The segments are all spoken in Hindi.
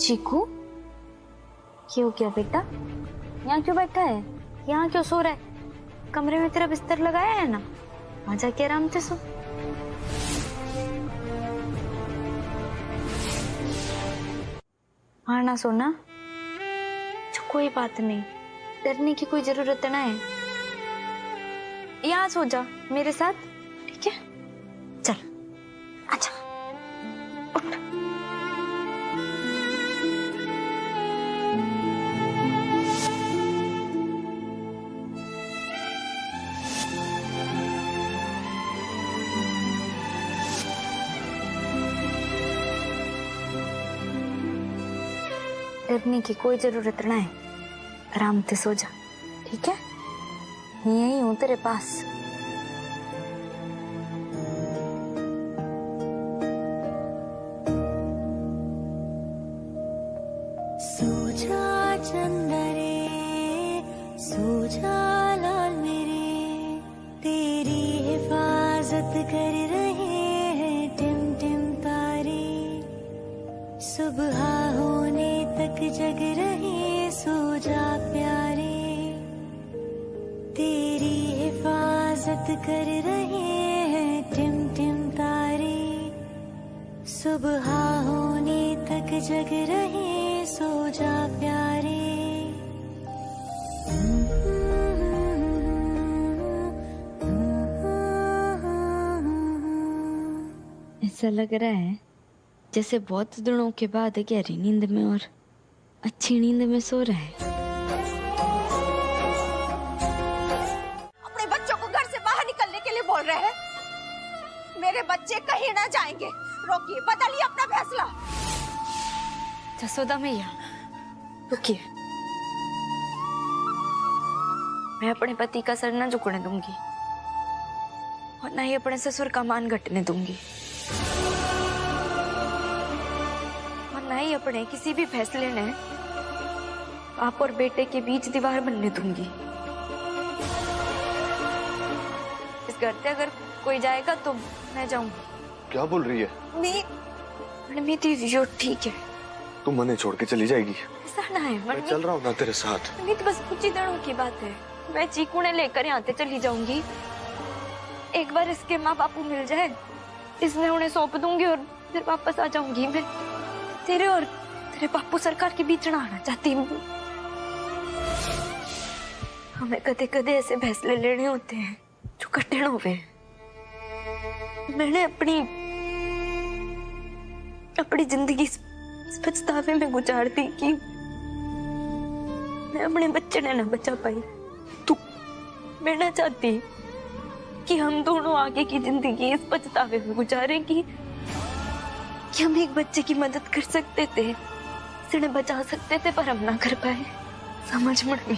चीकू, क्यों क्या बेटा, यहाँ क्यों बैठा है? यहाँ क्यों सो रहा है? कमरे में तेरा बिस्तर लगाया है ना, वहां जाके आराम से सो। हाँ ना सोना, कोई बात नहीं, डरने की कोई जरूरत ना है। यहाँ सो जा मेरे साथ, ठीक है? चल अच्छा उठ। डरने की कोई जरूरत ना है, आराम से सो जा, ठीक है? यही हूं तेरे पास। सो जा चंदरे, सो जा लाल मेरे, तेरी हिफाजत कर रहे हैं टिम टिम तारे, सुबह होने तक जग रहे, सो जा प्यारे, तेरी हिफाजत कर रहे हैं टिम टिम तारे, सुबह होने तक जग रहे, सो जा प्यारे। ऐसा लग रहा है जैसे बहुत दिनों के बाद गहरी नींद में और अच्छी नींद में सो रहा है। अपने बच्चों को घर से बाहर निकलने के लिए बोल रहे हैं। मेरे बच्चे कहीं ना जाएंगे। रोकिए, बदलिए अपना फैसला। जसोदा मैया रुकिए, मैं अपने पति का सर न झुकने दूंगी और ना ही अपने ससुर का मान घटने दूंगी और ना ही अपने किसी भी फैसले ने बाप और बेटे के बीच दीवार बनने दूंगी। इस घर से अगर कोई जाएगा तो मैं जाऊंगी। क्या बोल रही है? मैं जो ठीक है, तू मने छोड़ के चली जाएगी? ऐसा ना है, मैं चल रहा हूँ ना तेरे साथ। नहीं तो बस कुछ ही दिनों की बात है, मैं चीकू ने लेकर यहाँ से चली जाऊंगी। एक बार इसके माँ बापू मिल जाए, इसमें उन्हें सौंप दूंगी और फिर वापस आ जाऊंगी। मैं तेरे और तेरे बापू सरकार के बीच ना आना चाहती हूँ। हमें कदे कदे ऐसे फैसले लेने होते हैं जो कठिन होवे। मैंने अपनी जिंदगी इस पछतावे में गुजार दी कि मैं अपने बच्चे ने ना बचा पाई। तू, मैं ना चाहती कि हम दोनों आगे की जिंदगी इस पछतावे में गुजारें कि हम एक बच्चे की मदद कर सकते थे, इसे बचा सकते थे, पर हम ना कर पाए। समझ में नहीं,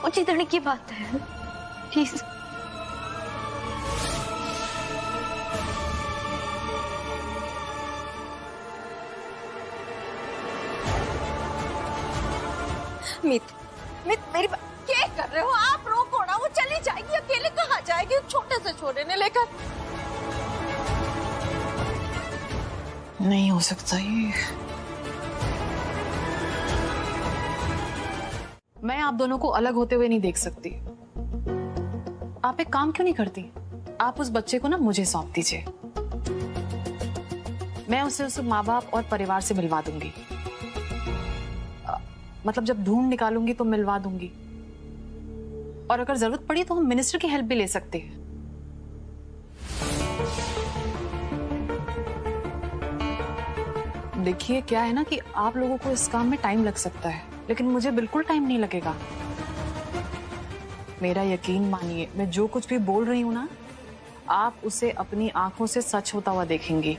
कुछ ही तरह की बात है प्लीज। मित मेरी क्या कर रहे हो आप? रोको ना, वो चली जाएगी। अकेले कहाँ जाएगी छोटे से छोरे ने लेकर? नहीं हो सकता ये। मैं आप दोनों को अलग होते हुए नहीं देख सकती। आप एक काम क्यों नहीं करती? आप उस बच्चे को ना मुझे सौंप दीजिए। मैं उसे उस माँ बाप और परिवार से मिलवा दूंगी। मतलब जब ढूंढ निकालूंगी तो मिलवा दूंगी, और अगर जरूरत पड़ी तो हम मिनिस्टर की हेल्प भी ले सकते हैं। देखिए क्या है ना कि आप लोगों को इस काम में टाइम लग सकता है, लेकिन मुझे बिल्कुल टाइम नहीं लगेगा। मेरा यकीन मानिए, मैं जो कुछ भी बोल रही हूं ना, आप उसे अपनी आंखों से सच होता हुआ देखेंगी।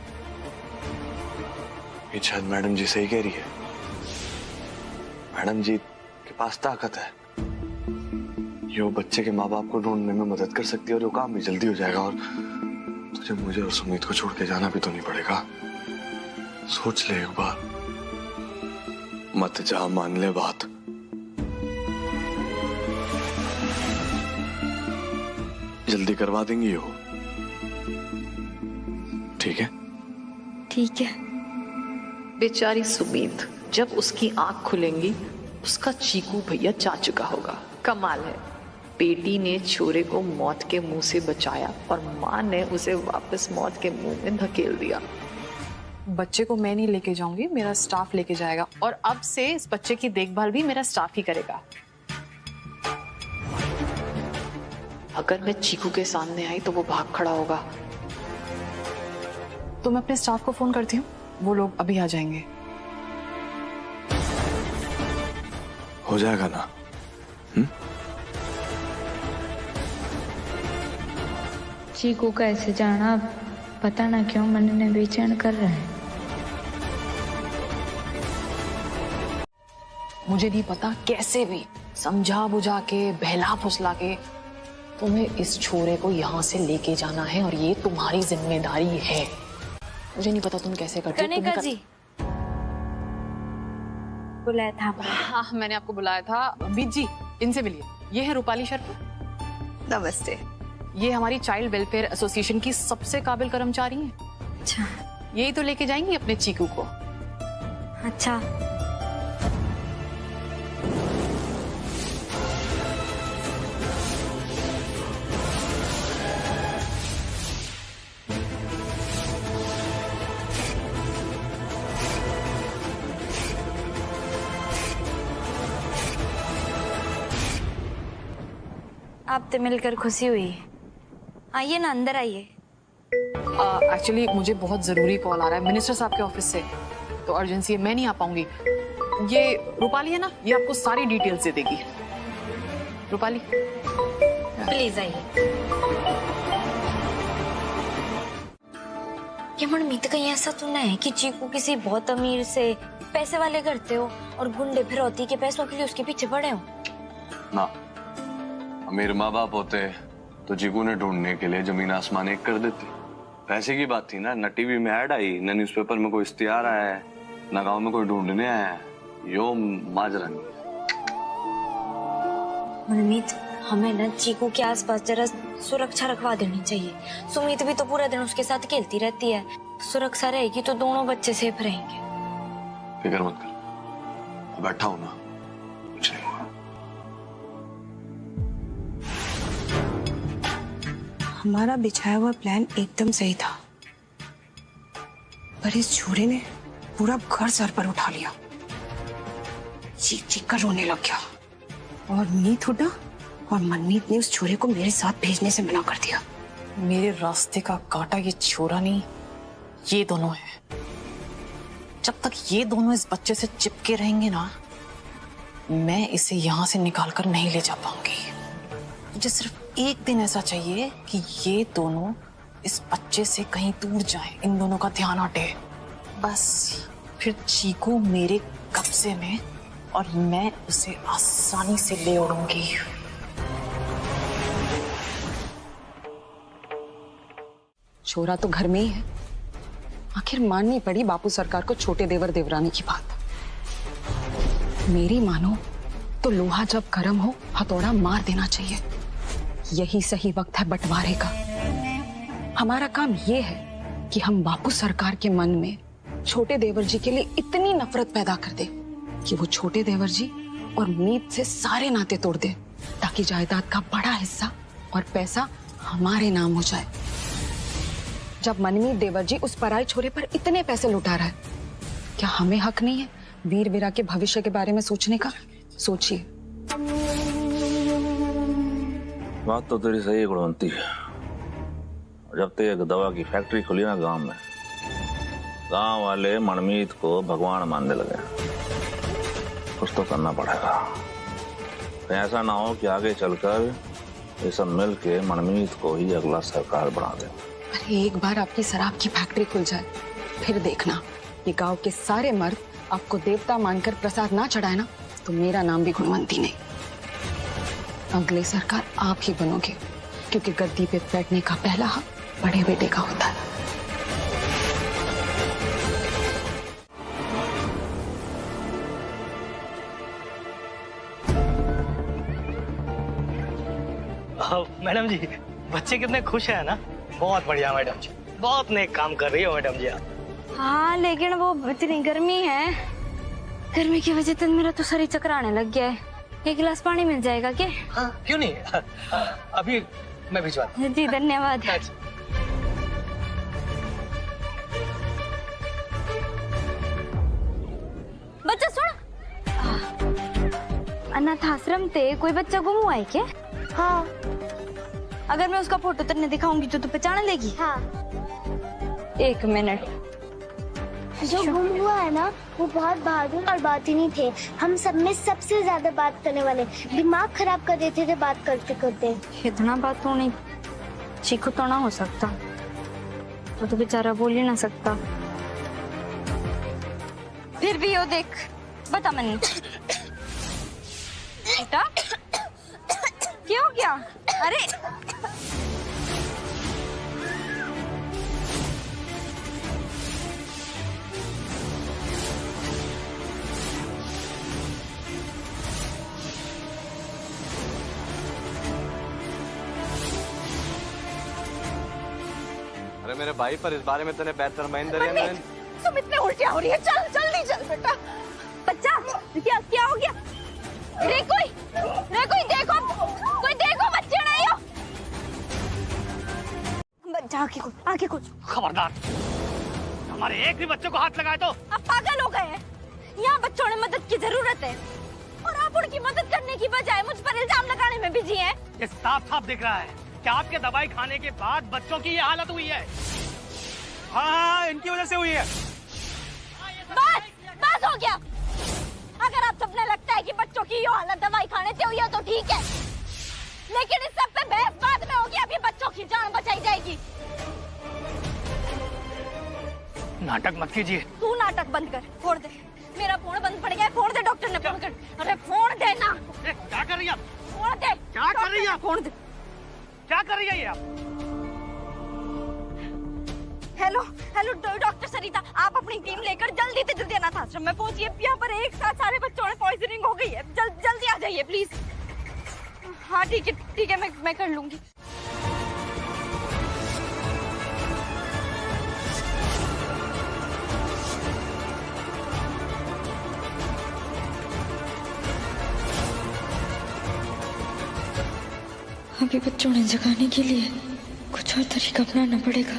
ये शायद मैडम जी सही कह रही है। मैडम जी के पास ताकत है, ये बच्चे के माँ बाप को ढूंढने में मदद कर सकती है और वो काम भी जल्दी हो जाएगा। और तुझे मुझे और सुमित को छोड़ के जाना भी तो नहीं पड़ेगा। सोच ले एक बार, मत जा, मान ले बात। जल्दी करवा देंगी हो, ठीक है? ठीक है। बेचारी सुमित, जब उसकी आंख खुलेंगी उसका चीकू भैया जा चुका होगा। कमाल है, बेटी ने छोरे को मौत के मुंह से बचाया और माँ ने उसे वापस मौत के मुंह में धकेल दिया। बच्चे को मैं नहीं लेके जाऊंगी, मेरा स्टाफ लेके जाएगा और अब से इस बच्चे की देखभाल भी मेरा स्टाफ ही करेगा। अगर मैं चीकू के सामने आई तो वो भाग खड़ा होगा। तो मैं अपने स्टाफ को फोन करती हूँ, वो लोग अभी आ जाएंगे। हो जाएगा ना? चीकू का ऐसे जाना पता ना क्यों मन ने बेचैन कर रहा है। मुझे नहीं पता, कैसे भी समझा बुझा के बहला फुसला के तुम्हें इस छोरे को यहाँ से लेके जाना है और ये तुम्हारी जिम्मेदारी है। मुझे नहीं पता तुम कैसे करते हो। कनिका जी बुलाया था आपने? हाँ, मैंने आपको बुलाया था। बीज जी, इनसे मिलिए। ये है रूपाली शर्मा। नमस्ते। ये हमारी चाइल्ड वेलफेयर एसोसिएशन की सबसे काबिल कर्मचारी हैं। अच्छा। यही तो लेके जाएंगी अपने चीकू को। अच्छा। आपसे मिलकर खुशी हुई। आइए ना, अंदर आइए। एक्चुअली मुझे बहुत जरूरी कॉल आ रहा है मिनिस्टर साहब के ऑफिस से, तो अर्जेंसी है, मैं नहीं आ पाऊंगी। ये रूपाली है ना, ये आपको सारी डिटेल्स दे देगी। रूपाली प्लीज आइए। ये मनमीत, कहीं ऐसा सुना है कि चीकू किसी बहुत अमीर से पैसे वाले करते हो और गुंडे फिरौती के पैसों के लिए उसके पीछे पड़े हो? ना, अमीर माँ बाप होते तो चीकू ने ढूंढने के लिए जमीन आसमान एक कर देती। पैसे की बात थी ना, न टीवी में ऐड आई, न न्यूज़पेपर में कोई इश्तिहार आया है, न गांव में कोई ढूंढने आया है। यो माजरा नहीं। मनमीत, हमें ना चीकू के आसपास जरा सुरक्षा रखवा देनी चाहिए। सुमित भी तो पूरा दिन उसके साथ खेलती रहती है। सुरक्षा रहेगी तो दोनों बच्चे सेफ रहेंगे। फिक्र मत कर, बैठा हूं ना, कुछ नहीं हुआ। हमारा बिछाया हुआ प्लान एकदम सही था, पर इस छोरे ने पूरा घर सर पर उठा लिया। चीख चीख कर रोने लग गया और नीत उठा और मनमीत ने उस छोरे को मेरे साथ भेजने से मना कर दिया। मेरे रास्ते का कांटा ये छोरा नहीं, ये दोनों है। जब तक ये दोनों इस बच्चे से चिपके रहेंगे ना, मैं इसे यहाँ से निकाल कर नहीं ले जा पाऊंगी। मुझे सिर्फ एक दिन ऐसा चाहिए कि ये दोनों इस बच्चे से कहीं दूर जाएं, इन दोनों का ध्यान हटे। बस फिर चीकू मेरे कब्जे में और मैं उसे आसानी से ले उड़ूंगी। छोरा तो घर में ही है, आखिर माननी पड़ी बापू सरकार को छोटे देवर देवरानी की बात। मेरी मानो तो लोहा जब गर्म हो हथौड़ा मार देना चाहिए। यही सही वक्त है बंटवारे का। हमारा काम ये है कि हम बापू सरकार के मन में छोटे देवर जी के लिए इतनी नफरत पैदा कर दे कि वो छोटे देवर जी और मीत से सारे नाते तोड़ दे, ताकि जायदाद का बड़ा हिस्सा और पैसा हमारे नाम हो जाए। जब मनमीत देवर जी उस पराई छोरे पर इतने पैसे लुटा रहा है, क्या हमें हक नहीं है वीर वीरा के भविष्य के बारे में सोचने का? सोचिए। बात तो तेरी सही है गुणवंती। जब तक एक दवा की फैक्ट्री खुली ना गांव में, गांव वाले मनमीत को भगवान मानने लगे। कुछ तो करना पड़ेगा, ऐसा ना हो कि आगे चलकर ये सब मिल के मनमीत को ही अगला सरकार बना दे। अरे एक बार आपकी शराब की फैक्ट्री खुल जाए, फिर देखना ये गांव के सारे मर्द आपको देवता मानकर प्रसाद ना चढ़ाए ना, तो मेरा नाम भी गुणवंती नहीं। अगले सरकार आप ही बनोगे, क्योंकि गद्दी पे बैठने का पहला हक बड़े बेटे का होता है। मैडम जी, बच्चे कितने खुश हैं ना। बहुत बढ़िया मैडम जी, बहुत नेक काम कर रही हो मैडम जी आप। हाँ, लेकिन वो इतनी गर्मी है, गर्मी की वजह से मेरा तो शरीर चकराने लग गया है। एक गिलास पानी मिल जाएगा क्या? हाँ क्यों नहीं, अभी मैं भिजवा। जी धन्यवाद। बच्चा सुन, अनाथ आश्रम ते कोई बच्चा गुम हुआ है क्या? हाँ। अगर मैं उसका फोटो तेने दिखाऊंगी तो तू पहचान लेगी? हाँ। 1 मिनट। जो गुम हुआ है ना वो बहुत बहादुर और बातिनी थे। हम सब में सबसे ज्यादा बात करने वाले, दिमाग खराब कर देते थे बात करते करते। इतना बात तो नहीं, चीकू तो ना हो सकता, तो बेचारा बोल ही ना सकता। फिर भी वो देख, बता मन्नी बेटा क्या हो गया? अरे अरे मेरे भाई, पर इस बारे में तूने बेहतर मैंने सुमित ने उल्टियाँ हो रही है, चल जल्दी चल बेटा। बच्चा क्या क्या हो गया? रे कोई देखो बच्चे नहीं हो। बच्चा आके कुछ खबरदार, हमारे एक भी बच्चे को हाथ लगाए तो। आप पागल हो गए हैं? यहाँ बच्चों ने मदद की जरूरत है और आप उनकी मदद करने की बजाय मुझ पर इल्जाम लगाने में बिजी हैं। ये साफ साफ दिख रहा है कि आपके दवाई खाने के बाद बच्चों की ये हालत हुई है। हाँ, इनकी वजह से हुई है। बस हो गया। अगर आप सबने लगता है कि बच्चों की ये हालत दवाई खाने से हुई है तो ठीक है, लेकिन इस सब पे बहस बाद में होगी। अभी बच्चों की जान बचाई जाएगी। नाटक मत कीजिए। तू नाटक बंद कर, फोड़ दे। मेरा फोन बंद पड़ गया है, फोड़ दे। डॉक्टर ने फोन कर। अरे फोड़ दे ना। क्या कर रही है? फोड़ दे। क्या कर रही है? फोड़ दे। क्या कर रही है ये आप? हेलो डॉक्टर सरिता, आप अपनी टीम लेकर जल्दी से जल्दी अनाथ आश्रम में पहुंचिए। यहाँ पर एक साथ सारे बच्चों में पॉइजनिंग हो गई है। जल्दी आ जाइए प्लीज। हाँ ठीक है, मैं कर लूंगी। अभी बच्चों ने जगाने के लिए कुछ और तरीका अपनाना पड़ेगा।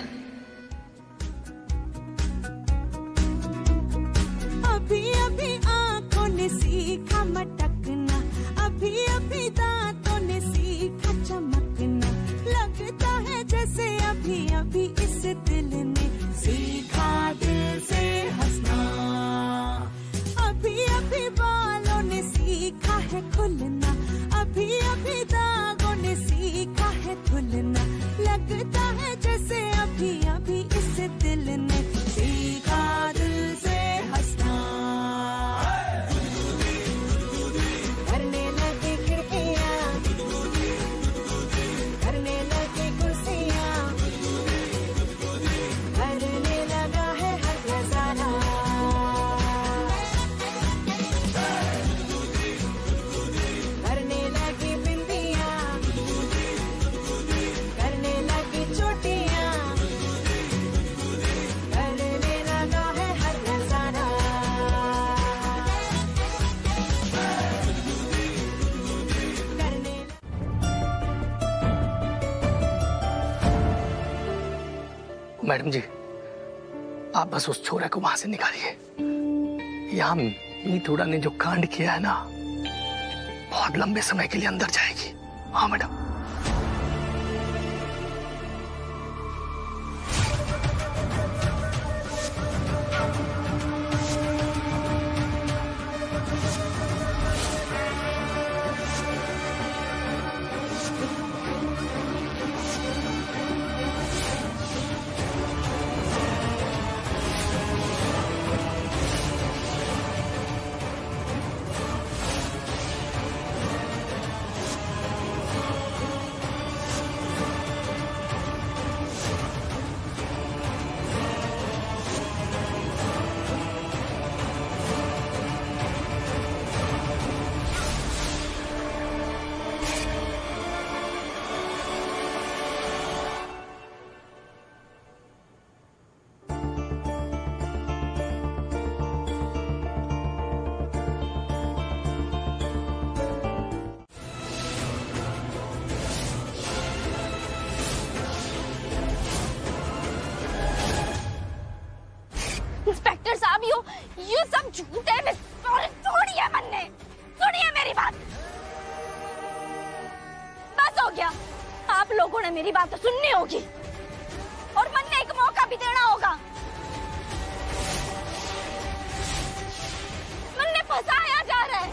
अभी अभी आंखों ने सीखा मटकना, अभी अभी दांतों ने सीखा चमकना, लगता है जैसे अभी अभी इस दिल ने सीखा दिल से हंसना, अभी अभी बालों ने सीखा है खुलना, अभी अभी दागों ने सीखा है धुलना, लगता है जैसे अभी अभी इस दिल ने सीखा दिल से हंसना। करने लगी खिड़कियाँ, करने लगी कुर्सियाँ, करने लगा है हर नजारा, करने लगी बिंदियाँ, करने लगी चोटियाँ, करने लगा है हर नजारा। मैडम जी, आप बस उस छोरे को वहां से निकालिए। यहाँ मीत हुडा ने जो कांड किया है ना, बहुत लंबे समय के लिए अंदर जाएगी। हाँ मैडम। सब झूठ है। छोड़िए मन्ने, सुनिए मेरी बात। बस हो गया, आप लोगों ने मेरी बात सुननी होगी और मन्ने एक मौका भी देना होगा। मन्ने फंसाया जा रहा है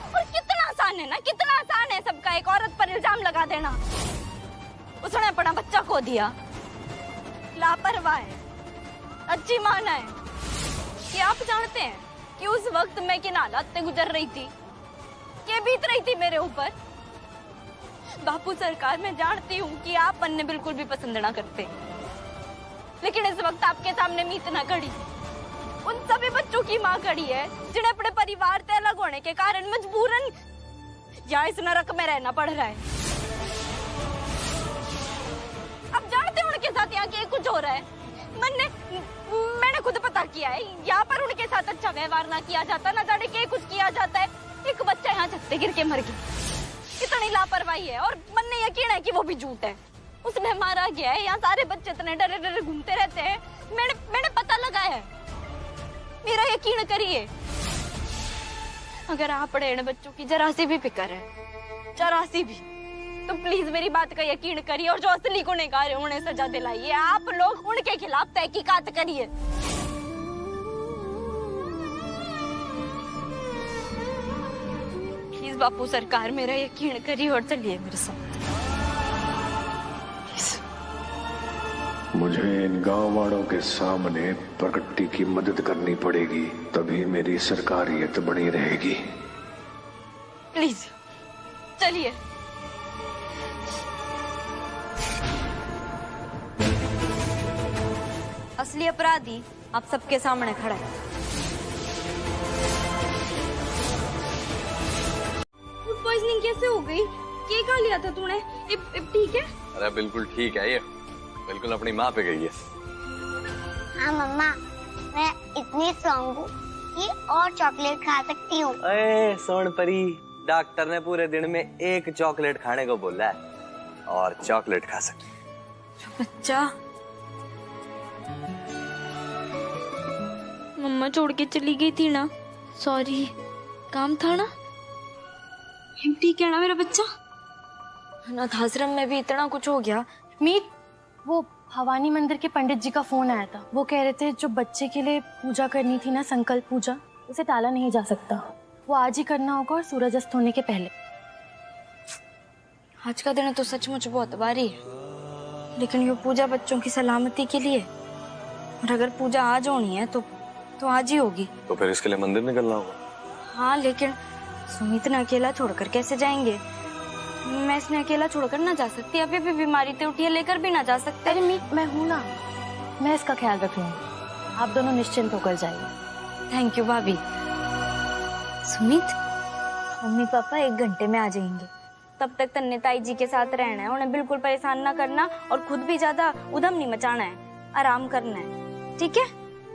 और कितना आसान है ना, कितना आसान है सबका एक औरत पर इल्जाम लगा देना। उसने अपना बच्चा खो दिया, लापरवाह है, अच्छी माना है। क्या आप जानते हैं कि उस वक्त मैं किन हालात से गुजर रही थी, क्या बीत रही थी मेरे ऊपर? बापू सरकार, मैं जानती हूँ कि आप मन्ने बिल्कुल भी पसंद ना करते, लेकिन इस वक्त आपके सामने मीत ना खड़ी, उन सभी बच्चों की माँ खड़ी है जिन्हें अपने परिवार से अलग होने के कारण मजबूरन या इस नरक में रहना पड़ रहा है। अब जानते हैं उनके साथ यहाँ क्या कुछ हो रहा है। मैंने खुद पता किया है, यहाँ पर उनके साथ अच्छा व्यवहार ना किया जाता, ना जाने क्या कुछ किया जाता है। एक बच्चा यहाँ छत से गिर के मर गया, इतनी लापरवाही है और मन्ने यकीन है कि वो भी झूठ है, उसने मारा गया है। यहाँ सारे बच्चे इतने डरे डरे घूमते रहते हैं, मैंने पता लगाया है, मेरा यकीन करिए। अगर आप इन बच्चों की जरा सी भी फिक्र है, जरा सी भी, तो प्लीज मेरी बात का यकीन करिए और जो असली गुनहगार है उन्हें सजा दिलाइए। आप लोग उनके खिलाफ तहकीकात करिए। प्लीज बापू सरकार, मेरा यकीन करिए और चलिए मेरे साथ। मुझे इन गांव वालों के सामने प्रकृति की मदद करनी पड़ेगी, तभी मेरी सरकारियत बनी रहेगी। प्लीज चलिए। असली अपराधी आप सबके सामने खड़ा है। फूड पॉइजनिंग कैसे हो गई? क्या खा लिया था तूने? ठीक है? अरे बिल्कुल ठीक है, ये बिल्कुल अपनी माँ पे गई है। हाँ मम्मा, मैं इतनी स्ट्रॉन्ग हूँ कि और चॉकलेट खा सकती हूँ। अरे सोन परी, डॉक्टर ने पूरे दिन में एक चॉकलेट खाने को बोला है और चॉकलेट खा सकती। बच्चा, मम्मा छोड़ के चली गई थी ना, सॉरी, काम था ना। ठीक है ना मेरा बच्चा? अनाथ आश्रम में भी इतना कुछ हो गया। मीत, वो भवानी मंदिर के पंडित जी का फोन आया था। वो कह रहे थे जो बच्चे के लिए पूजा करनी थी ना, संकल्प पूजा, उसे टाला नहीं जा सकता। वो आज ही करना होगा और सूरज अस्त होने के पहले। आज का दिन तो सचमुच बहुत भारी है, लेकिन ये पूजा बच्चों की सलामती के लिए, और अगर पूजा आज होनी है तो आज ही होगी। तो फिर इसके लिए मंदिर निकलना होगा। हाँ, लेकिन सुमित ने अकेला छोड़कर कैसे जाएंगे? मैं इसने अकेला छोड़कर ना जा सकती, अभी भी बीमारी से उठी है, लेकर भी ना जा सकते। अरे मीत, मैं हूँ ना, मैं इसका ख्याल रख लूंगी। आप दोनों निश्चिंत होकर जाइए। थैंक यू भाभी। सुमित, मम्मी पापा 1 घंटे में आ जाएंगे, तब तक तन्ने ताई जी के साथ रहना है, उन्हें बिल्कुल परेशान ना करना और खुद भी ज्यादा उधम नहीं मचाना है, आराम करना है, ठीक है?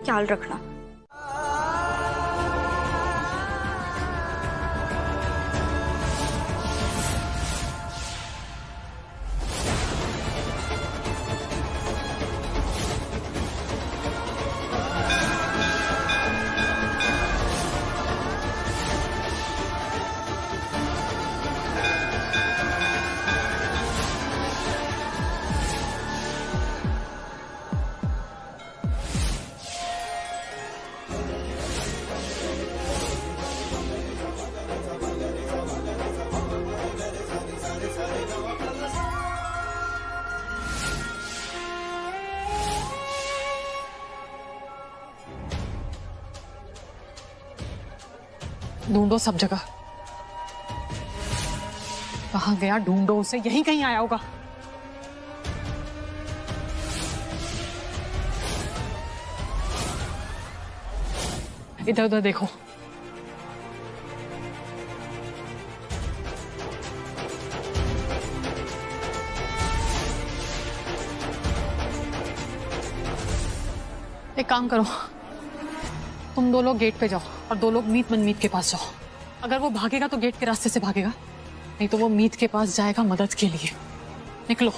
ख्याल रखना। ढूंढो सब जगह, कहाँ गया? ढूंढो उसे, यहीं कहीं आया होगा। इधर उधर देखो। एक काम करो, तुम 2 लोग गेट पे जाओ और 2 लोग मीत मनमीत के पास जाओ। अगर वो भागेगा तो गेट के रास्ते से भागेगा, नहीं तो वो मीत के पास जाएगा मदद के लिए। निकलो।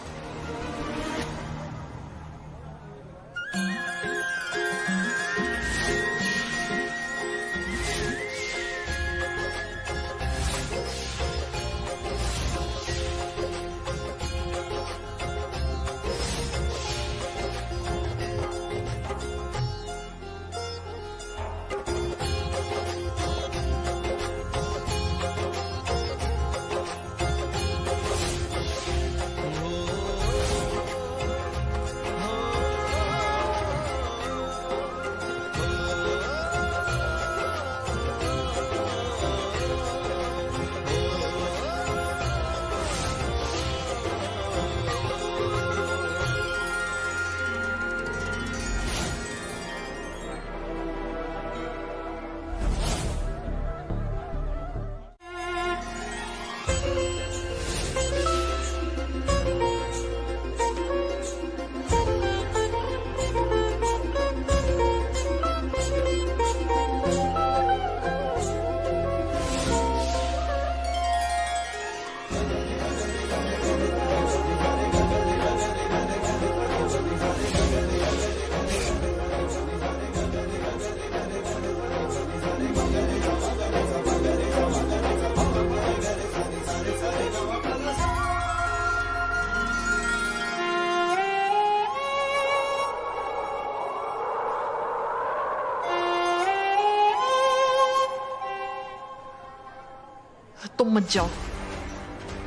तुम मत जाओ,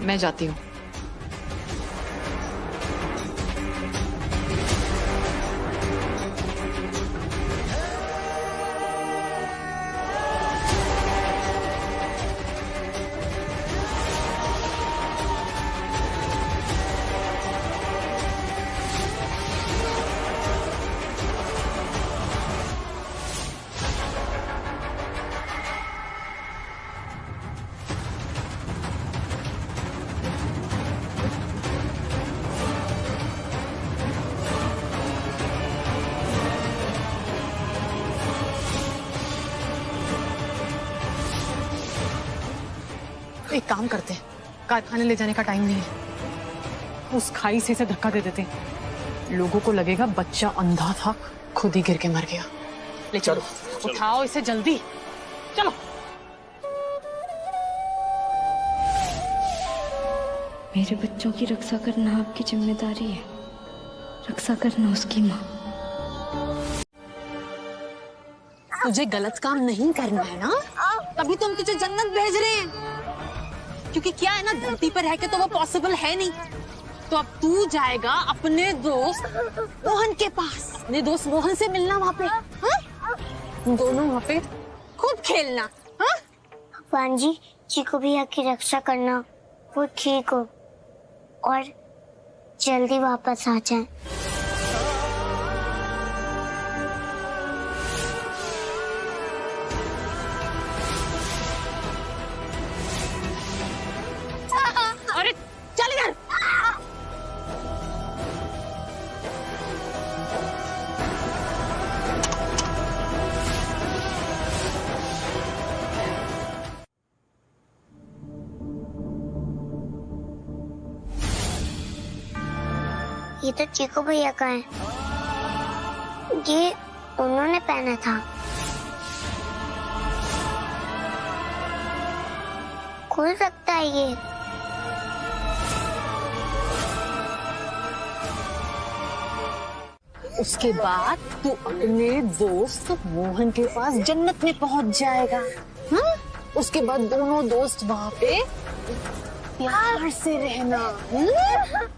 मैं जाती हूँ। एक काम करते हैं, कारखाने ले जाने का टाइम नहीं है, उस खाई से इसे धक्का दे देते, लोगों को लगेगा बच्चा अंधा था, खुद ही गिर के मर गया। ले चलो, उठाओ इसे जल्दी, चलो। मेरे बच्चों की रक्षा करना आपकी जिम्मेदारी है, रक्षा करना उसकी माँ। तुझे गलत काम नहीं करना है ना, तभी तो हम तुझे जन्नत भेज रहे हैं। क्योंकि क्या है ना, धरती पर रह के तो वो पॉसिबल है नहीं। तो अब तू जाएगा अपने दोस्त मोहन के पास, अपने दोस्त मोहन से मिलना वहाँ पे, हाँ? दोनों वहाँ पे खूब खेलना, हाँ? भगवान जी, चीकू भैया की रक्षा करना, वो ठीक हो और जल्दी वापस आ जाए। अरे चल इधर। ये तो चीकू भैया का है, ये उन्होंने पहना था। खुल सकता है ये। उसके बाद तू अपने दोस्त मोहन के पास जन्नत में पहुंच जाएगा, हाँ? उसके बाद दोनों दोस्त वहाँ पे प्यार से रहना, हाँ?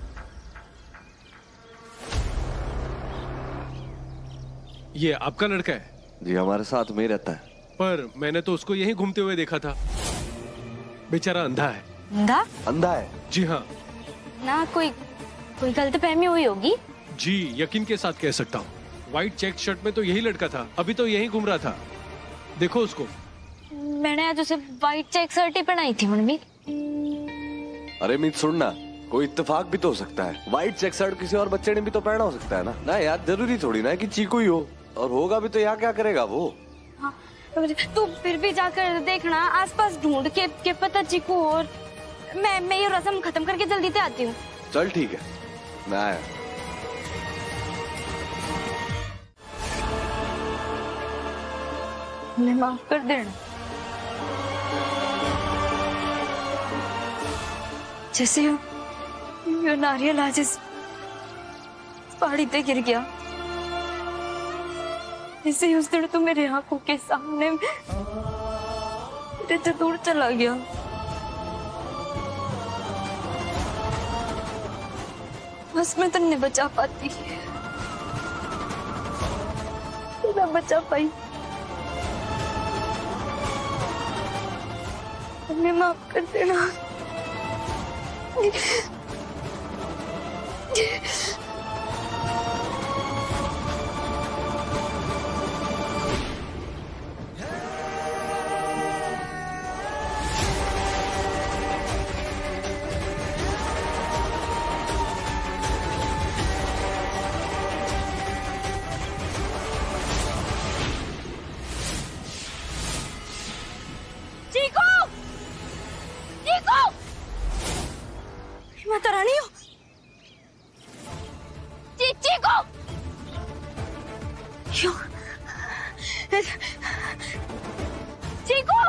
ये आपका लड़का है? जी हमारे साथ में ही रहता है। पर मैंने तो उसको यहीं घूमते हुए देखा था। बेचारा अंधा है। अंधा? अंधा है? जी हाँ। ना कोई गलतफहमी हुई होगी। जी यकीन के साथ कह सकता हूँ। व्हाइट चेक शर्ट में तो यही लड़का था, अभी तो यहीं घूम रहा था। देखो उसको। मैंने आज उसे व्हाइट चेक शर्ट ही पहनाई थी मनमीत। अरे मीत सुनना, कोई इत्तेफाक भी तो हो सकता है। व्हाइट चेक शर्ट किसी और बच्चे ने भी तो पहना हो सकता है ना यार, जरूरी थोड़ी ना है कि चीकू ही हो, और होगा भी तो यहाँ क्या करेगा वो। हाँ, तू फिर भी जाकर देखना, आसपास ढूंढ के पता चीकू। और मैं ये रस्म खत्म करके जल्दी से आती हूँ। चल ठीक है, मैं आया। मैं माफ कर देना। जैसे ये नारियल आज इस पहाड़ी पे गिर गया, ऐसे ही उस दिन तो मेरे आंखों के सामने मेरे से दूर चला गया। बस मैं तो नहीं बचा पाती, मैं बचा पाई। हमें माफ कर देना। माता रानी हो? चीकू! चीकू!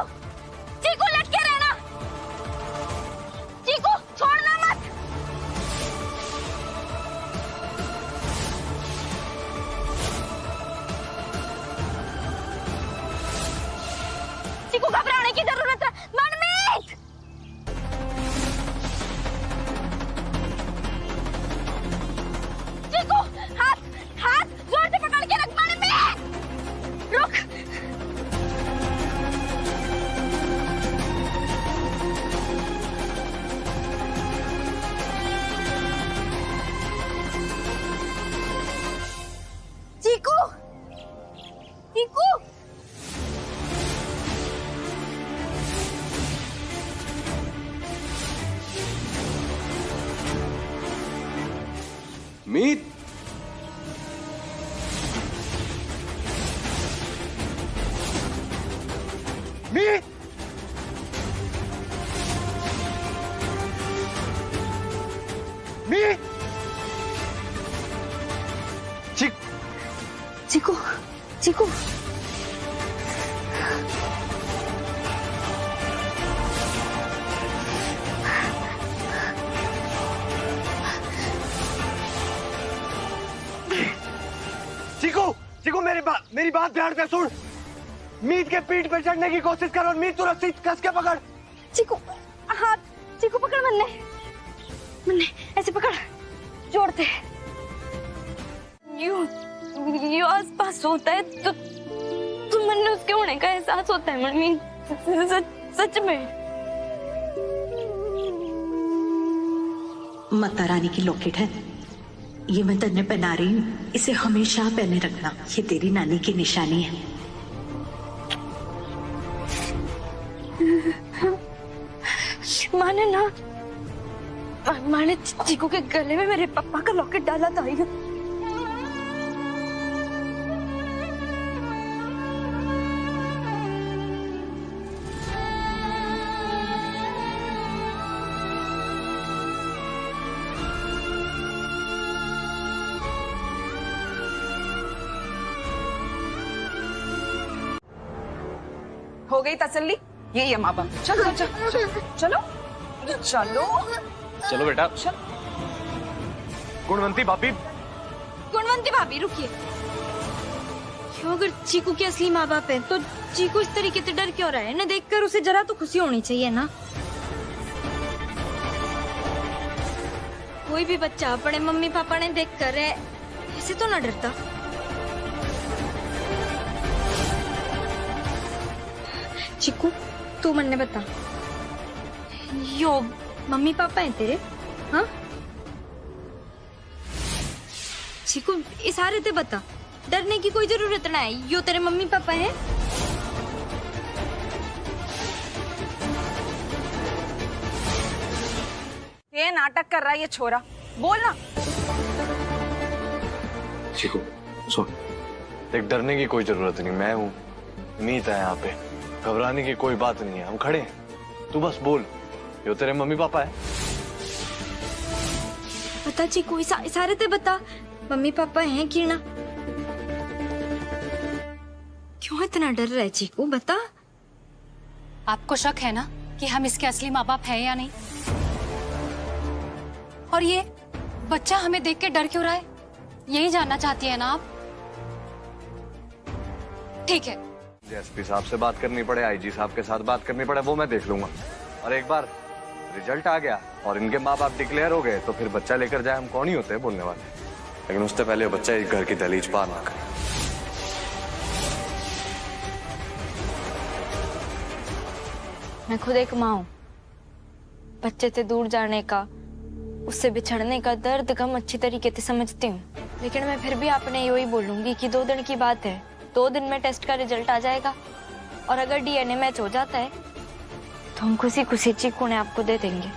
चीकू लटके रहना! चीकू छोड़ना मत! चीकू घबराने की जरूरत है। मनमीत! मीत, मीत, मीत, चीकू, चीकू। चीकू, चीकू मेरी बात ध्यान से सुन। मीत के पीठ पे चढ़ने की कोशिश कर और मीत तू रस्सी कस के पकड़। चीकू, हाथ, चीकू पकड़ मन्ने, मन्ने ऐसे पकड़, जोड़ते। यू आसपास होता है तो मन उसके होने का एहसास होता है मम्मी, सच में। माता रानी की लॉकेट है, ये मैं तन्ने पहना रही हूँ, इसे हमेशा पहने रखना, ये तेरी नानी की निशानी है। माने ना, माने चीकू के गले में मेरे पापा का लॉकेट डाला था। हो गई तसल्ली? यही है माँ बाप। चलो चलो चलो चलो चलो बेटा। गुणवंती भाभी, गुणवंती भाभी रुकिए। क्यों, अगर चीकू के असली माँ बाप है तो चीकू इस तरीके से डर क्यों रहा है? ना देखकर उसे जरा तो खुशी होनी चाहिए ना। कोई भी बच्चा अपने मम्मी पापा ने देख कर ऐसे तो ना डरता। चीकू तू मन्ने बता, यो मम्मी पापा हैं तेरे? हाँ चीकू इशारे ते बता, डरने की कोई जरूरत ना है, यो तेरे मम्मी पापा हैं। ये नाटक कर रहा है ये छोरा, बोल ना। चीकू सुन, देख डरने की कोई जरूरत नहीं, मैं हूँ, मीत है यहाँ पे, घबराने की कोई बात नहीं है, हम खड़े हैं, तू बस बोल, यो तेरे मम्मी पापा है? बता चीकू, इशारे ते बता, मम्मी पापा हैं कि ना? क्यों इतना डर रहा है चीकू, बता। आपको शक है ना कि हम इसके असली माँ बाप हैं या नहीं? और ये बच्चा हमें देख के डर क्यों रहा है, यही जानना चाहती है ना आप? ठीक है, एसपी साहब से बात करनी पड़े, आईजी साहब के साथ बात करनी पड़े, वो मैं देख लूंगा। और एक बार रिजल्ट आ गया और इनके माँ बाप डिक्लेयर हो गए तो फिर बच्चा लेकर जाए, हम कौन ही होते हैं बोलने वाले, लेकिन उससे पहले बच्चा एक घर की दहलीज पार ना करे। मैं खुद एक माँ हूँ, बच्चे से दूर जाने का, उससे बिछड़ने का दर्द गम अच्छी तरीके से समझती हूँ, लेकिन मैं फिर भी आपने यही बोलूंगी कि 2 दिन की बात है, 2 दिन में टेस्ट का रिजल्ट आ जाएगा और अगर डीएनए मैच हो जाता है तो हम खुशी खुशी चीकू ने आपको दे देंगे।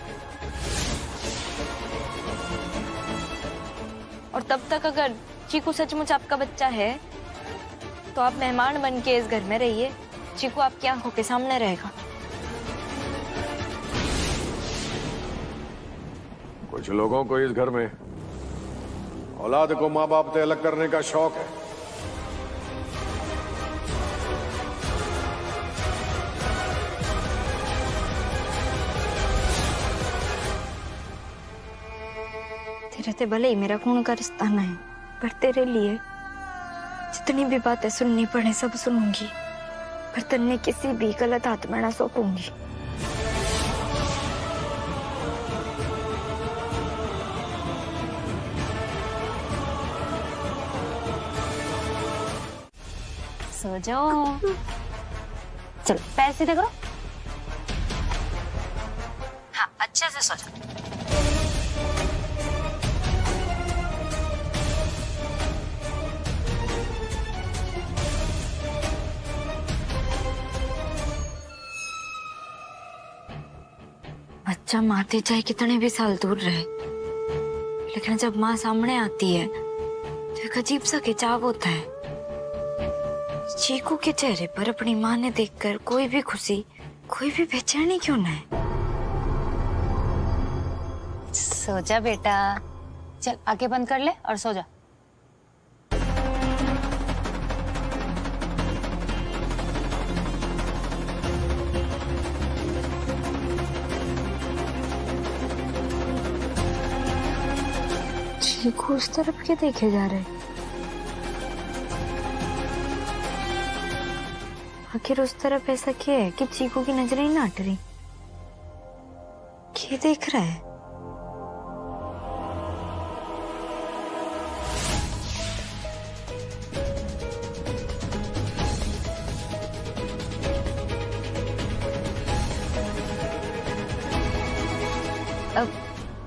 और तब तक अगर चीकू सचमुच आपका बच्चा है तो आप मेहमान बन के इस घर में रहिए, चीकू आपकी आंखों के सामने रहेगा। कुछ लोगों को इस घर में औलाद को माँ बाप से अलग करने का शौक है। तेरे से भले ही मेरा खून का रिश्ता ना है, पर तेरे लिए जितनी भी बातें सुननी पड़े सब सुनूंगी, पर तन्ने किसी भी गलत हाथ में ना सौंपूंगी। सो जाओ, चलो पैर सीधे करो। हाँ अच्छे से सो जाओ। बच्चा माते चाहे कितने भी साल दूर रहे, लेकिन जब माँ सामने आती है तो एक अजीब सा खिंचाव होता है। चीकू के चेहरे पर अपनी माँ ने देखकर कोई भी खुशी, कोई भी बेचैनी क्यों ना है। सो जा बेटा, चल आंखें बंद कर ले और सो जा। चीकू उस तरफ क्या देखे जा रहे? आखिर उस तरफ ऐसा क्या है कि चीकू की नजरें ही ना हट रही? क्या देख रहा है?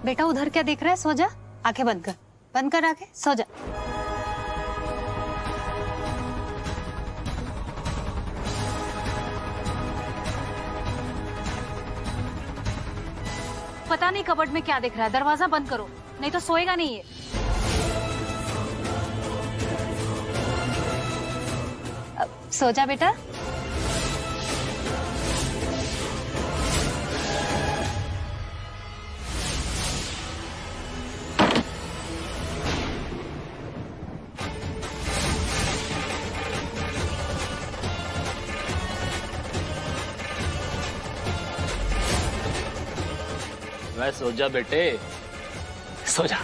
बेटा उधर क्या देख रहा है? सो जा, आंखें बंद कर, बंद कर आंखें, सो जा। पता नहीं कबर्ड में क्या दिख रहा है, दरवाजा बंद करो नहीं तो सोएगा नहीं ये। सो जा बेटा। मैं सो जा बेटे, सो जा।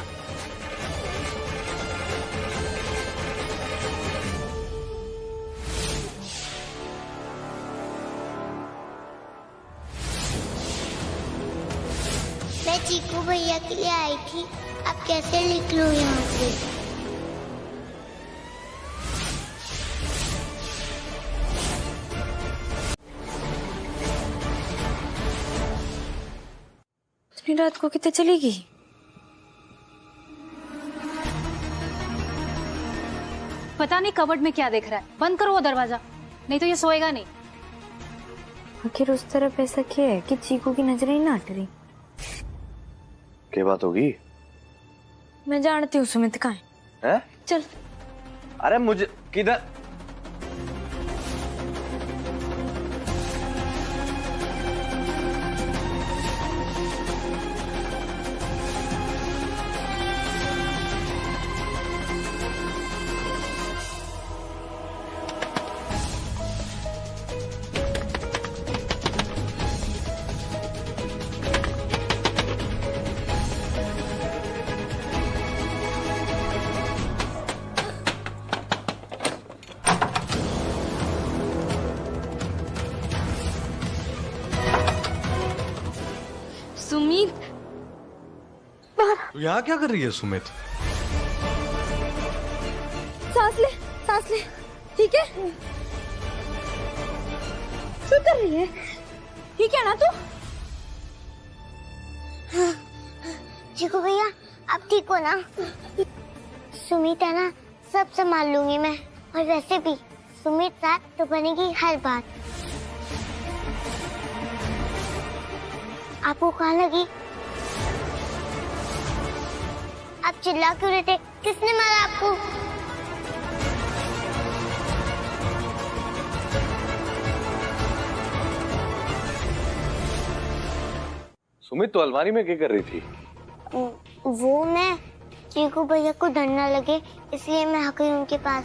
मैं चीकू भैया के लिए आई थी, अब कैसे निकलूं यहाँ से? इतनी रात को कितने चली गई? पता नहीं कबर्ड में क्या देख रहा है, बंद करो वो दरवाजा नहीं तो ये सोएगा नहीं। आखिर उस तरफ ऐसा क्या है कि चीकू की नजरें ही ना हट रही? क्या बात होगी? मैं जानती हूँ सुमित कहाँ है। चल। अरे मुझे किधर? सुमित, तो यहाँ क्या कर रही है सुमित? सांस ले, ठीक है? क्या कर रही है? ठीक है ना तू? चीकू भैया, आप ठीक हो ना? सुमित है ना, सब संभाल लूंगी मैं। और वैसे भी सुमित साथ तो बनेगी हर बात। आपको कहाँ लगी? आप चिल्ला क्यों रहे थे? किसने मारा आपको? सुमित तो अलमारी में क्या कर रही थी? वो मैं चीकू भैया को डर न लगे इसलिए मैं आ गई उनके पास,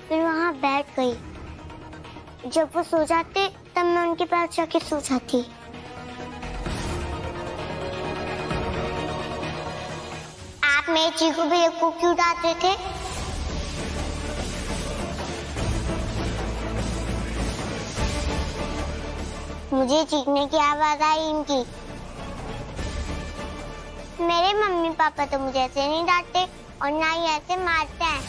फिर वहाँ बैठ गई। जब वो सो जाते तब मैं उनके पास जाके सो जाती। आप मेरे चीकू भैया को क्यों डांटते थे? मुझे चीखने की आवाज आई इनकी। मेरे मम्मी पापा तो मुझे ऐसे नहीं डांटते और ना ही ऐसे मारते हैं।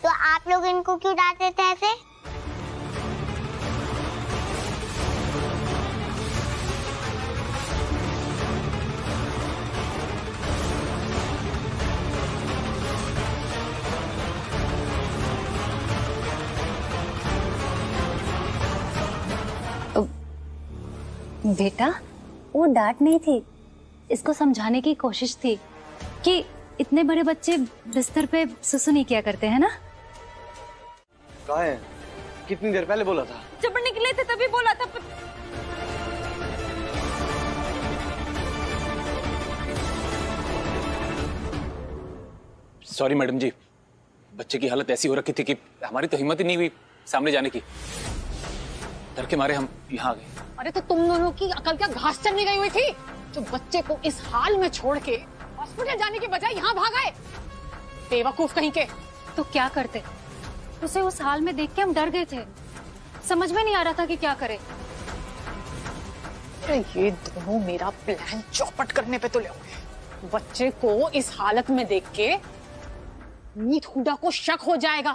तो आप लोग इनको क्यों डांटते थे ऐसे? बेटा वो डांट नहीं थी, इसको समझाने की कोशिश थी कि इतने बड़े बच्चे बिस्तर पे सुसु नहीं किया करते हैं ना। कहाँ है? कितनी देर पहले बोला था? जब निकले थे तभी बोला था। सॉरी मैडम जी, बच्चे की हालत ऐसी हो रखी थी कि हमारी तो हिम्मत ही नहीं हुई सामने जाने की। डर के मारे हम यहाँ आ गए। अरे तो तुम दोनों की अकल क्या घास चरने गई हुई थी जो बच्चे को इस हाल में छोड़ के हॉस्पिटल जाने के बजाय यहाँ भाग आए? बेवकूफ कहीं के। तो क्या करते? उसे उस हाल में देख के हम डर गए थे, समझ में नहीं आ रहा था कि क्या करे। अरे ये दोनों मेरा प्लान चौपट करने पे तुले हुए। बच्चे को इस हालत में देख के मीत हुडा को शक हो जाएगा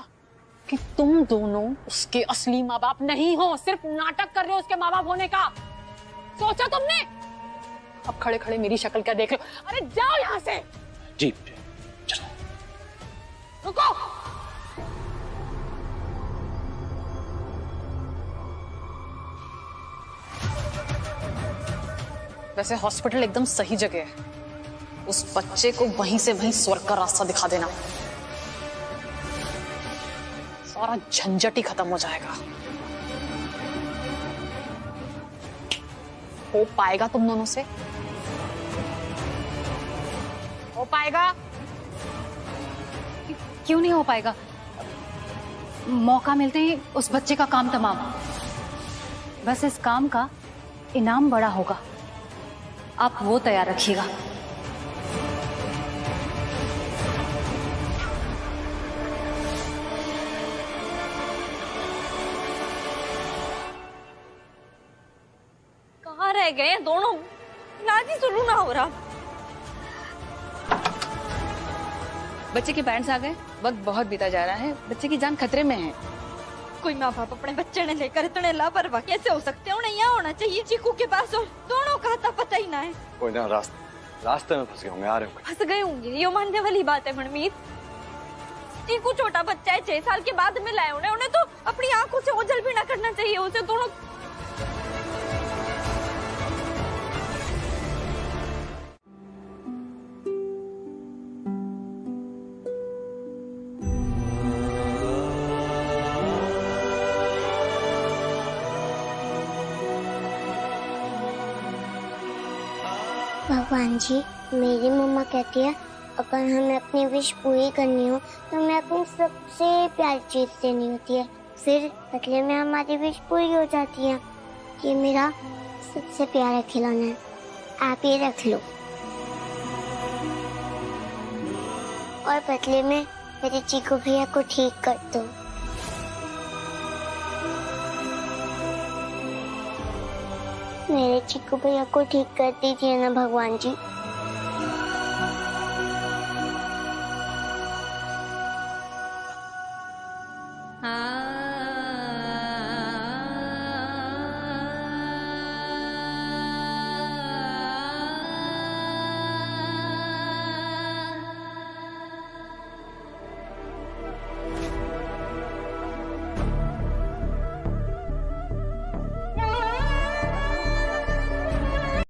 कि तुम दोनों उसके असली माँ बाप नहीं हो, सिर्फ नाटक कर रहे हो उसके माँ बाप होने का। सोचा तुमने? अब खड़े खड़े मेरी शक्ल क्या देख रहे हो? अरे जाओ यहाँ से। जी रुको। वैसे हॉस्पिटल एकदम सही जगह है, उस बच्चे को वहीं से वहीं स्वर्ग का रास्ता दिखा देना, सारा झंझट ही खत्म हो जाएगा। हो पाएगा तुम दोनों से? हो पाएगा? क्यों नहीं हो पाएगा? मौका मिलते ही उस बच्चे का काम तमाम। बस इस काम का इनाम बड़ा होगा, आप वो तैयार रखिएगा। कहाँ रह गए दोनों? इलाज ही शुरू ना हो रहा। बच्चे के पेरेंट्स आ गए, वक्त बहुत बीता जा रहा है, बच्चे की जान खतरे में है। कोई माँ बाप अपने बच्चे ने लेकर इतने लापरवाह कैसे हो सकते हैं? उन्हें यहाँ होना चाहिए चीकू के पास, और दोनों का था पता ही ना है। कोई ना, रास्ते में फंस गए होंगे, आ रहे होंगे। फंस गए होंगे, ये मानने वाली बात है मनमीत। चीकू छोटा बच्चा है, 6 साल के बाद में लाए उन्हें तो अपनी आंखों से ओझल भी ना करना चाहिए उसे। दोनों भगवान जी, मेरी मम्मा कहती है अगर हमें अपनी विश पूरी करनी हो तो हमें अपनी सबसे प्यारी चीज देनी होती है, फिर बदले में हमारी विश पूरी हो जाती है। ये मेरा सबसे प्यारा खिलौना है, आप ये रख लो, और बदले में मेरे चीकू भैया को ठीक कर दो। मेरे चीकू भैया को ठीक कर दीजिए ना भगवान जी।